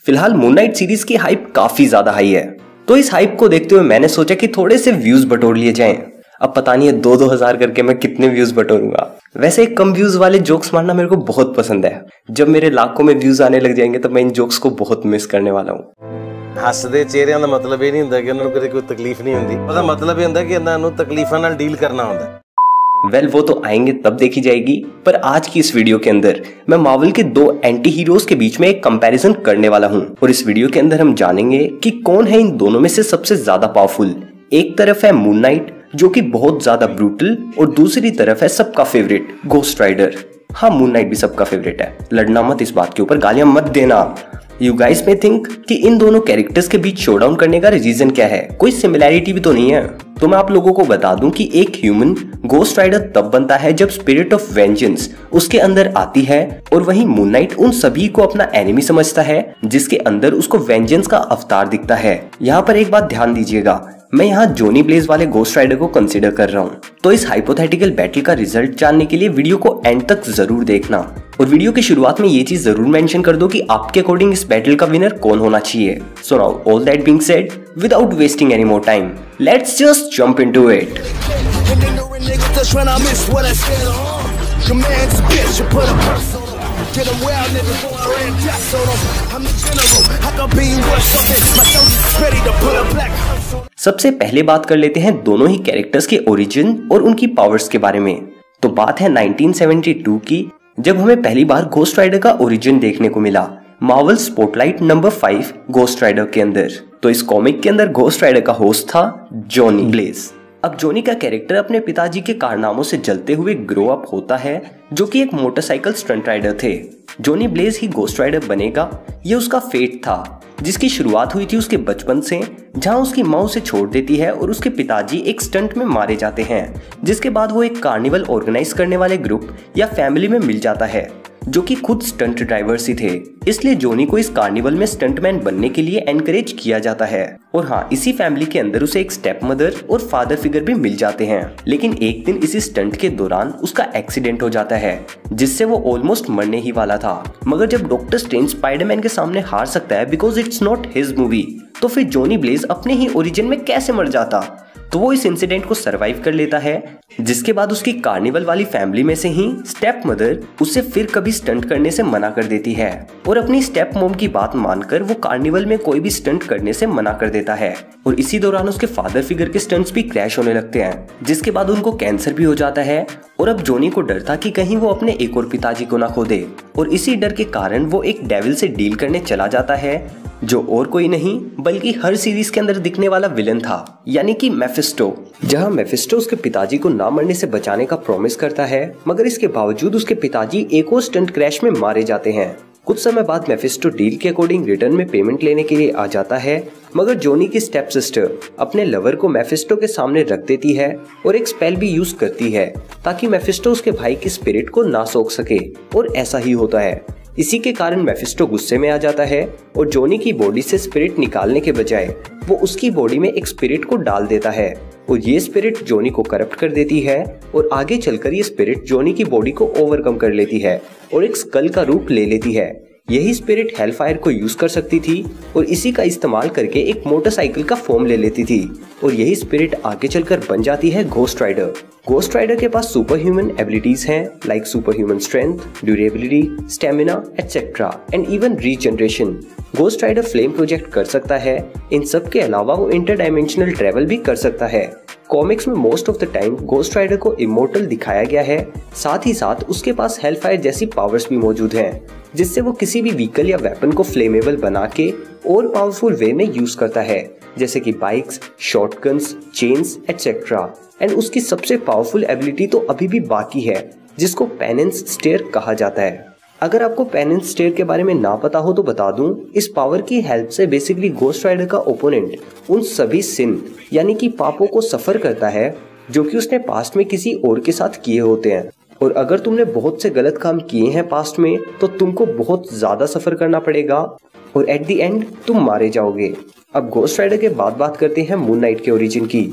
फिलहाल moon night series की hype काफी ज्यादा हाई है, तो इस हाइप को देखते हुए मैंने सोचा कि थोड़े से व्यूज बटोर लिए जाएं। अब पता नहीं है 2-2 हजार करके मैं कितने व्यूज बटोरूंगा। वैसे कम व्यूज वाले जोक्स मारना मेरे को बहुत पसंद है। जब मेरे लाखों में व्यूज आने लग जाएंगे तो मैं इन जोक्स को बहुत मिस करने वाला हूँ। हसदे चेहरिਆਂ ਦਾ मतलब ਇਹ ਨਹੀਂ ਹੁੰਦਾ ਕਿ ਉਹਨਾਂ ਨੂੰ ਕਦੇ ਕੋਈ ਤਕਲੀਫ ਨਹੀਂ ਹੁੰਦੀ। ਉਹਦਾ मतलब ਇਹ ਹੁੰਦਾ ਕਿ ਇਹਨਾਂ ਨੂੰ ਤਕਲੀਫਾਂ ਨਾਲ ਡੀਲ ਕਰਨਾ ਹੁੰਦਾ। वेल वो तो आएंगे तब देखी जाएगी, पर आज की इस वीडियो के अंदर मैं मार्वल के 2 एंटी हीरोज के बीच में एक कंपैरिजन करने वाला हूं। और इस वीडियो के अंदर हम जानेंगे कि कौन है इन दोनों में से सबसे ज्यादा पावरफुल। एक तरफ है मून नाइट जो कि बहुत ज्यादा ब्रूटल, और दूसरी तरफ है सबका फेवरेट घोस्ट राइडर। हाँ, मून नाइट भी सबका फेवरेट है, लड़ना मत इस बात के ऊपर, गालियां मत देना। यू गाइस में थिंक कि इन दोनों कैरेक्टर्स के बीच शोडाउन करने का रीजन क्या है, कोई सिमिलैरिटी भी तो नहीं है। तो मैं आप लोगों को बता दूं कि एक ह्यूमन घोस्ट राइडर तब बनता है जब स्पिरिट ऑफ वेंजेंस उसके अंदर आती है, और वहीं मून नाइट उन सभी को अपना एनिमी समझता है जिसके अंदर उसको वेंजेंस का अवतार दिखता है। यहाँ पर एक बात ध्यान दीजिएगा, मैं यहाँ जोनी ब्लेज वाले घोस्ट राइडर को कंसीडर कर रहा हूँ। तो इस हाइपोथेटिकल बैटल का रिजल्ट जानने के लिए वीडियो को एंड तक जरूर देखना, और वीडियो की शुरुआत में ये चीज जरूर मेंशन कर दो कि आपके अकॉर्डिंग इस बैटल का विनर कौन होना चाहिए। So now all that being said, without wasting any more time, let's just jump into it. सबसे पहले बात कर लेते हैं दोनों ही कैरेक्टर्स के ओरिजिन और उनकी पावर्स के बारे में। तो बात है 1972 की, जब हमें पहली बार घोस्ट राइडर का ओरिजिन देखने को मिला Marvel Spotlight number 5 Ghost Rider के अंदर। तो इस कॉमिक के अंदर घोस्ट राइडर का होस्ट था जॉनी ब्लेज। अब जॉनी का कैरेक्टर अपने पिताजी के कारनामों से जलते हुए ग्रो अप होता है, जो कि एक मोटरसाइकिल स्टंट राइडर थे। जॉनी ब्लेज ही घोस्ट राइडर बनेगा, ये उसका फेट था, जिसकी शुरुआत हुई थी उसके बचपन से, जहां उसकी माँ उसे छोड़ देती है और उसके पिताजी एक स्टंट में मारे जाते हैं, जिसके बाद वो एक कार्निवल ऑर्गेनाइज करने वाले ग्रुप या फैमिली में मिल जाता है, जो कि खुद स्टंट ड्राइवर्स ही थे। इसलिए जॉनी को इस कार्निवल में स्टंटमैन बनने के लिए एनकरेज किया जाता है। और हाँ, इसी फैमिली के अंदर उसे एक स्टेप मदर और फादर फिगर भी मिल जाते हैं। लेकिन एक दिन इसी स्टंट के दौरान उसका एक्सीडेंट हो जाता है, जिससे वो ऑलमोस्ट मरने ही वाला था। मगर जब डॉक्टर स्ट्रेंज स्पाइडरमैन के सामने हार सकता है because it's not his movie, तो फिर जॉनी ब्लेज अपने ही ओरिजिन में कैसे मर जाता। तो वो इस इंसिडेंट को सरवाइव कर लेता है, जिसके बाद उसकी कार्निवल वाली फैमिली में से ही स्टेप मदर उसे फिर कभी स्टंट करने से मना कर देती है, और अपनी स्टेप मॉम की बात मानकर वो कार्निवल में कोई भी स्टंट करने से मना कर देता है। और इसी दौरान उसके फादर फिगर के स्टंट्स भी क्रैश होने लगते हैं, जिसके बाद उनको कैंसर भी हो जाता है। और अब जॉनी को डर था कि कहीं वो अपने एक और पिताजी को ना खो दे, और इसी डर के कारण वो एक डेविल से डील करने चला जाता है, जो और कोई नहीं बल्कि हर सीरीज के अंदर दिखने वाला विलन था, यानी कि मेफिस्टो। जहां मेफिस्टो उसके पिताजी को ना मरने से बचाने का प्रॉमिस करता है, मगर इसके बावजूद उसके पिताजी एक और स्टंट क्रैश में मारे जाते हैं। कुछ समय बाद मेफिस्टो डील के अकॉर्डिंग रिटर्न में पेमेंट लेने के लिए आ जाता है, मगर जॉनी की स्टेप सिस्टर अपने लवर को मेफिस्टो के सामने रख देती है और एक स्पेल भी यूज करती है ताकि मेफिस्टो उसके भाई की स्पिरिट को ना सोख सके, और ऐसा ही होता है। इसी के कारण मेफिस्टो गुस्से में आ जाता है और जॉनी की बॉडी से स्पिरिट निकालने के बजाय वो उसकी बॉडी में एक स्पिरिट को डाल देता है, और ये स्पिरिट जॉनी को करप्ट कर देती है। और आगे चलकर ये स्पिरिट जॉनी की बॉडी को ओवरकम कर लेती है और एक स्कल का रूप ले लेती है। यही स्पिरिट हेलफायर को यूज कर सकती थी, और इसी का इस्तेमाल करके एक मोटरसाइकिल का फॉर्म ले लेती थी, और यही स्पिरिट आगे चलकर बन जाती है घोस्ट राइडर। घोस्ट राइडर के पास सुपर ह्यूमन एबिलिटीज हैं, like super human strength, durability, stamina etcetera, and even regeneration. Ghost Rider flame project कर सकता है। इन सब के अलावा वो इंटरडायमेंशनल ट्रेवल भी कर सकता है। कॉमिक्स में most of the time Ghost Rider को इमोर्टल दिखाया गया है, साथ ही साथ उसके पास हेलफायर जैसी पावर्स भी मौजूद हैं, जिससे वो किसी भी व्हीकल या वेपन को फ्लेमेबल बना के और पावरफुल वे में यूज करता है, जैसे कि bikes, shotguns, chains etcetera. And उसकी सबसे पावरफुल एबिलिटी तो अभी भी बाकी है, जिसको पेनेंस स्टेयर कहा जाता है। अगर आपको पेनेंस स्टेयर के बारे में ना पता हो तो बता दूं, इस पावर की हेल्प से बेसिकली घोस्ट राइडर का ओपोनेंट उन सभी सिन यानी कि पापों को सफर करता है जो कि उसने पास्ट में किसी और के साथ किए होते हैं। और अगर तुमने बहुत से गलत काम किए हैं पास्ट में, तो तुमको बहुत ज्यादा सफर करना पड़ेगा और एट द एंड तुम मारे जाओगे। अब घोस्ट राइडर के बाद बात करते हैं मून नाइट के ओरिजिन की।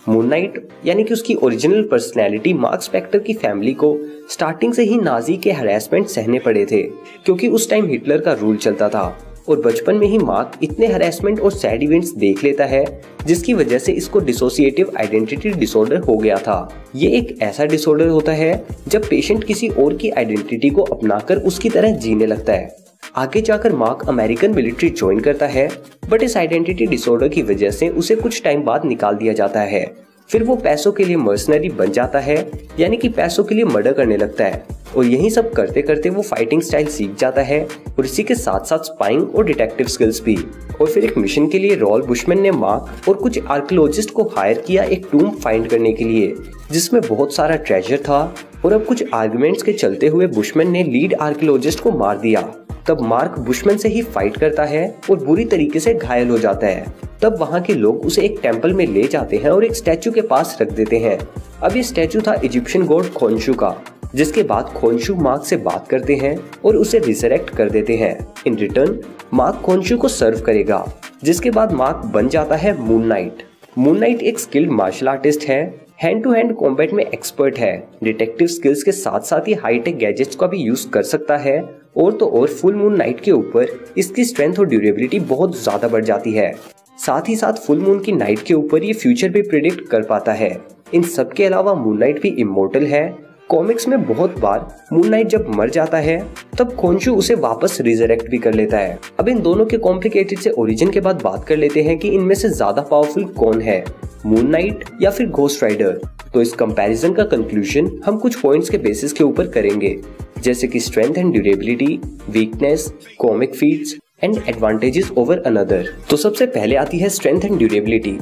मून नाइट यानी कि उसकी ओरिजिनल पर्सनैलिटी मार्क स्पेक्टर की फैमिली को स्टार्टिंग से ही नाजी के हरासमेंट सहने पड़े थे, क्योंकि उस टाइम हिटलर का रूल चलता था और बचपन में ही मार्क इतने हरेसमेंट और सैड इवेंट्स देख लेता है जिसकी वजह से इसको डिसोसिएटिव आइडेंटिटी डिसऑर्डर हो गया था। ये एक ऐसा डिसऑर्डर होता है जब पेशेंट किसी और की आइडेंटिटी को अपनाकर उसकी तरह जीने लगता है। आगे जाकर मार्क अमेरिकन मिलिट्री ज्वाइन करता है, बट इस आइडेंटिटी डिसऑर्डर की वजह से उसे कुछ टाइम बाद निकाल दिया जाता है। फिर वो पैसों के लिए मर्सनरी बन जाता है, यानी कि पैसों के लिए मर्डर करने लगता है और यही सब करते करते वो फाइटिंग स्टाइल सीख जाता है और इसी के साथ साथ स्पाइंग और डिटेक्टिव स्किल्स भी। और फिर एक मिशन के लिए रॉल बुशमैन ने मार्क और कुछ आर्कियोलॉजिस्ट को हायर किया एक टूम फाइंड करने के लिए जिसमें बहुत सारा ट्रेजर था। और अब कुछ आर्गुमेंट्स के चलते हुए बुशमैन ने लीड आर्कियोलॉजिस्ट को मार दिया। तब मार्क बुशमैन से ही फाइट करता है और बुरी तरीके से घायल हो जाता है। तब वहाँ के लोग उसे एक टेंपल में ले जाते हैं और एक स्टैचू के पास रख देते हैं। अब ये स्टैचू था इजिप्शियन गॉड खोंशू का, जिसके बाद खोंशू मार्क से बात करते हैं और उसे रिजरेक्ट कर देते हैं। इन रिटर्न मार्क खोंशू को सर्व करेगा, जिसके बाद मार्क बन जाता है मून नाइट। मून नाइट एक स्किल्ड मार्शल आर्टिस्ट है, हैंड टू हैंड कॉम्बैट में एक्सपर्ट है, डिटेक्टिव स्किल्स के साथ साथ ही हाईटेक गैजेट्स का भी यूज कर सकता है। और तो और फुल मून नाइट के ऊपर इसकी स्ट्रेंथ और ड्यूरेबिलिटी बहुत ज्यादा बढ़ जाती है। साथ ही साथ फुल मून की नाइट के ऊपर ये फ्यूचर भी प्रिडिक्ट कर पाता है। इन सब के अलावा मून नाइट भी इमोर्टल है। कॉमिक्स में बहुत बार मून नाइट जब मर जाता है तब खोंशू उसे वापस रिजरेक्ट भी कर लेता है। अब इन दोनों के कॉम्प्लिकेटेड से ओरिजिन के बाद बात कर लेते हैं कि इनमें से ज्यादा पावरफुल कौन है, मून नाइट या फिर घोस्ट राइडर। तो इस कंपैरिजन का कंक्लूजन हम कुछ पॉइंट्स के बेसिस के ऊपर करेंगे, जैसे कि strength and durability, weakness, comic feats and advantages over another. तो सबसे पहले आती है strength and durability.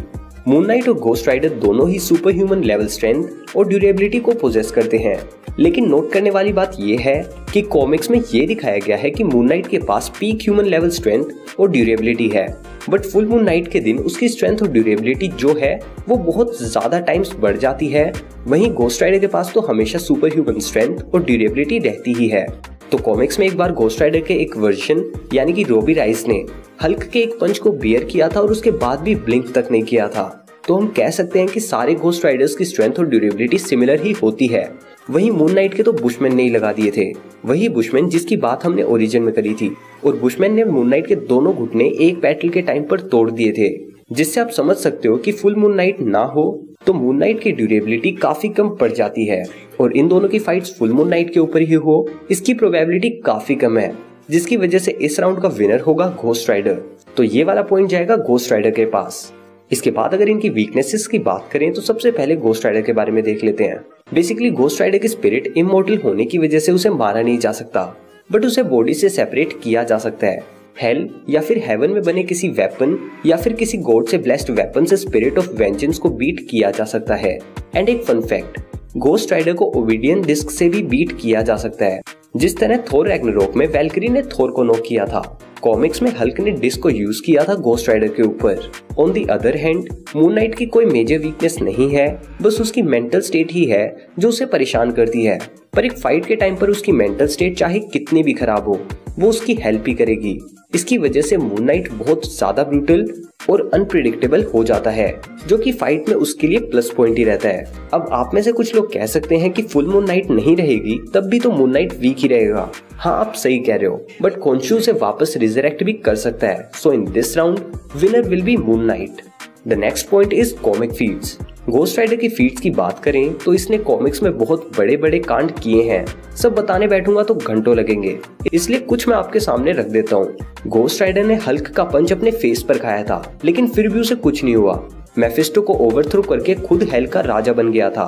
Moon night और घोस्ट राइडर दोनों ही सुपर ह्यूमन लेवल स्ट्रेंथ और ड्यूरेबिलिटी को पोजेस करते हैं, लेकिन नोट करने वाली बात यह है कि कॉमिक्स में ये दिखाया गया है कि मून नाइट के पास पीक ह्यूमन लेवल स्ट्रेंथ और ड्यूरेबिलिटी है, बट फुल मून नाइट के दिन उसकी स्ट्रेंथ और ड्यूरेबिलिटी जो है वो बहुत ज्यादा टाइम्स बढ़ जाती है। वहीं घोस्ट राइडर के पास तो हमेशा सुपर ह्यूमन स्ट्रेंथ और ड्यूरेबिलिटी रहती ही है। तो कॉमिक्स में एक बार घोस्ट राइडर के एक वर्जन यानी कि रोबी राइस ने हल्क के एक पंच को बियर किया था और उसके बाद भी ब्लिंक तक नहीं किया था। तो हम कह सकते हैं कि सारे घोस्ट राइडर्स की स्ट्रेंथ और ड्यूरेबिलिटी सिमिलर ही होती है। वहीं मून नाइट के तो बुशमैन ने ही लगा दिए थे, वही बुशमैन जिसकी बात हमने ओरिजिन में करी थी। और बुशमैन ने मून नाइट के दोनों घुटने एक बैटल के टाइम पर तोड़ दिए थे, जिससे आप समझ सकते हो कि फुल मून नाइट ना हो तो मून नाइट की ड्यूरेबिलिटी काफी कम पड़ जाती है। और इन दोनों की फाइट्स फुल मून नाइट के ऊपर ही हो इसकी प्रोबेबिलिटी काफी कम है, जिसकी वजह से इस राउंड का विनर होगा घोस्ट राइडर। तो ये वाला पॉइंट जाएगा घोस्ट राइडर के पास। इसके बाद अगर इनकी वीकनेसेस की बात करें तो सबसे पहले घोस्ट राइडर के बारे में देख लेते हैं। बेसिकली घोस्ट राइडर की स्पिरिट इमॉर्टल होने की वजह से उसे मारा नहीं जा सकता, बट उसे बॉडी से सेपरेट किया जा सकता है। हेल या फिर हेवन में बने किसी वेपन या फिर किसी गॉड से ब्लेस्ड वेपन से स्पिरिट ऑफ वेंजेंस को बीट किया जा सकता है। एंड एक फन फैक्ट, घोस्ट राइडर को ओबिडियन डिस्क से भी बीट किया जा सकता है, जिस तरह थोर रैग्नारोक में वैल्किरी ने थोर को नॉक किया था। कॉमिक्स में हल्क ने डिस्क को यूज किया था घोस्ट राइडर के ऊपर। On the other hand moon night की कोई मेजर वीकनेस नहीं है, बस उसकी मेंटल स्टेट ही है जो उसे परेशान करती है। पर एक फाइट के टाइम पर उसकी मेंटल स्टेट चाहे कितनी भी खराब हो वो उसकी हेल्प ही करेगी। इसकी वजह से मून नाइट बहुत ज्यादा ब्रूटल और अनप्रिडिक्टेबल हो जाता है, जो कि फाइट में उसके लिए प्लस पॉइंट ही रहता है। अब आप में से कुछ लोग कह सकते हैं कि फुल मून नाइट नहीं रहेगी तब भी तो मून नाइट वीक ही रहेगा। हाँ, आप सही कह रहे हो, बट खोंशू से वापस रिजरेक्ट भी कर सकता है। So in this round winner will be Moon Knight. The next point is comic feats. Ghost Rider की फीट्स की बात करें तो इसने कॉमिक्स में बहुत बड़े बड़े कांड किए हैं। सब बताने बैठूंगा तो घंटों लगेंगे, इसलिए कुछ मैं आपके सामने रख देता हूँ। घोस्ट राइडर ने हल्क का पंच अपने फेस पर खाया था, लेकिन फिर भी उसे कुछ नहीं हुआ। मेफिस्टो को ओवरथ्रो करके खुद हेल का राजा बन गया था।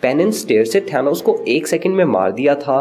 पेन एंड स्टेयर से थैनोस को 1 सेकंड में मार दिया था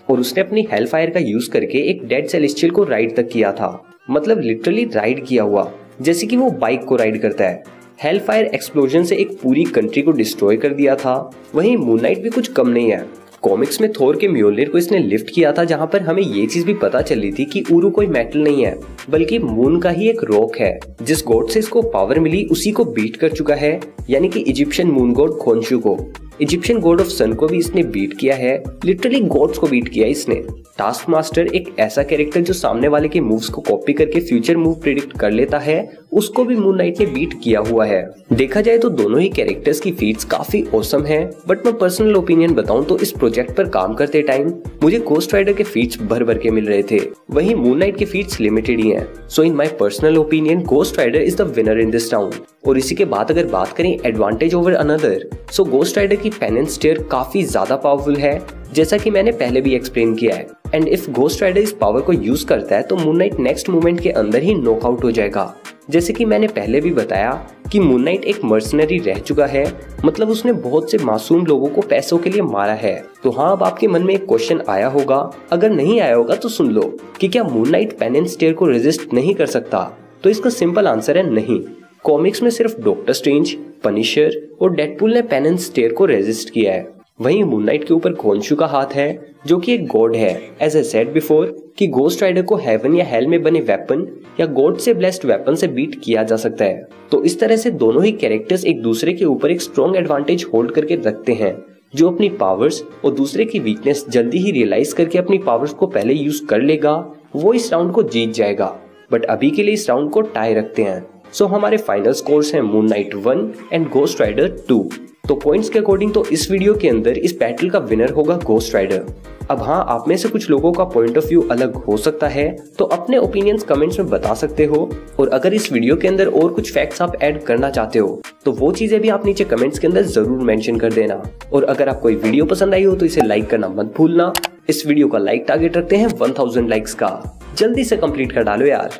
और उसने अपनी हेल फायर का यूज करके एक डेड सेलेस्टियल को राइड तक किया था। मतलब लिटरली राइड किया हुआ, जैसे कि वो बाइक को राइड करता है। हेल फायर एक्सप्लोजन से एक पूरी कंट्री को डिस्ट्रॉय कर दिया था। वहीं मून नाइट भी कुछ कम नहीं है। कॉमिक्स में थोर के म्योलनिर को इसने लिफ्ट किया था, जहां पर हमें ये चीज भी पता चली थी कि उरू कोई मेटल नहीं है बल्कि मून का ही एक रॉक है। जिस गॉड से इसको पावर मिली उसी को बीट कर चुका है, यानी कि इजिप्शियन मून गॉड खोंशू को। इजिप्शियन गॉड ऑफ सन को भी इसने बीट किया है, लिटरली गॉड्स को बीट किया इसने। टास्क मास्टर एक ऐसा कैरेक्टर जो सामने वाले के मूव्स को कॉपी करके फ्यूचर मूव प्रिडिक्ट कर लेता है उसको भी मून नाइट ने बीट किया हुआ है। देखा जाए तो दोनों ही कैरेक्टर्स की फीट्स काफी ऑसम है, बट मैं पर्सनल ओपिनियन बताऊं तो इस प्रोजेक्ट पर काम करते टाइम मुझे घोस्ट राइडर के फीट्स भर भर के मिल रहे थे, वहीं मून नाइट के फीट्स लिमिटेड ही हैं। So in my personal opinion Ghost Rider is the winner in this round. और इसी के बाद अगर बात करें advantage over another, so Ghost Rider की पेन एंड स्टेयर काफी ज्यादा पावरफुल है, जैसा कि मैंने पहले भी एक्सप्लेन किया है। एंड इफ घोस्ट राइडर इस पावर को यूज करता है तो मून नाइट नेक्स्ट मूवमेंट के अंदर ही नॉकआउट हो जाएगा। जैसे कि मैंने पहले भी बताया कि मून नाइट एक मर्सनरी रह चुका है, मतलब उसने बहुत से मासूम लोगों को पैसों के लिए मारा है। तो हाँ, अब आपके मन में एक क्वेश्चन आया होगा, अगर नहीं आया होगा तो सुन लो कि क्या Moon Knight penance stare को रेजिस्ट नहीं कर सकता? तो इसका सिंपल आंसर है नहीं। कॉमिक्स में सिर्फ डॉक्टर स्ट्रेंज, पनिशर और डेडपूल ने पेन एंड स्टेयर को रेजिस्ट किया है। वहीं मून नाइट के ऊपर खोंशू का हाथ है, जो कि एक गॉड है। एज आई सेड बिफोर कि घोस्ट राइडर को हेवन या हेल में बने वेपन या गॉड से ब्लेस्ड वेपन से बीट किया जा सकता है। तो इस तरह से दोनों ही कैरेक्टर्स एक दूसरे के ऊपर एक स्ट्रॉन्ग एडवांटेज होल्ड करके रखते हैं। जो अपनी पावर्स और दूसरे की वीकनेस जल्दी ही रियलाइज करके अपनी पावर्स को पहले यूज कर लेगा, वो इस राउंड को जीत जाएगा। बट अभी के लिए इस राउंड को टाई रखते हैं। सो हमारे फाइनल स्कोर्स हैं Moon Knight 1 and Ghost Rider 2। तो पॉइंट्स के अकॉर्डिंग तो इस वीडियो के अंदर इस बैटल का विनर होगा घोस्ट राइडर। अब हाँ, आप में से कुछ लोगों का पॉइंट ऑफ व्यू अलग हो सकता है, तो अपने ओपिनियंस कमेंट्स में बता सकते हो। और अगर इस वीडियो के अंदर और कुछ फैक्ट्स आप ऐड करना चाहते हो तो वो चीजें भी आप नीचे कमेंट्स के अंदर जरूर मेंशन कर देना। और अगर आपको ये वीडियो पसंद आई हो तो इसे लाइक करना मत भूलना। इस वीडियो का लाइक टारगेट रखते हैं 1000 लाइक्स का, जल्दी से कंप्लीट कर डालो यार।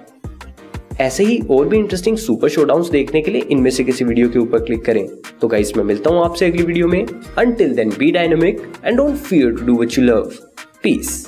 ऐसे ही और भी इंटरेस्टिंग सुपर शोडाउन्स देखने के लिए इनमें से किसी वीडियो के ऊपर क्लिक करें। तो गाइस, मैं मिलता हूं आपसे अगली वीडियो में। Until then be dynamic and don't fear to do what you love. Piece.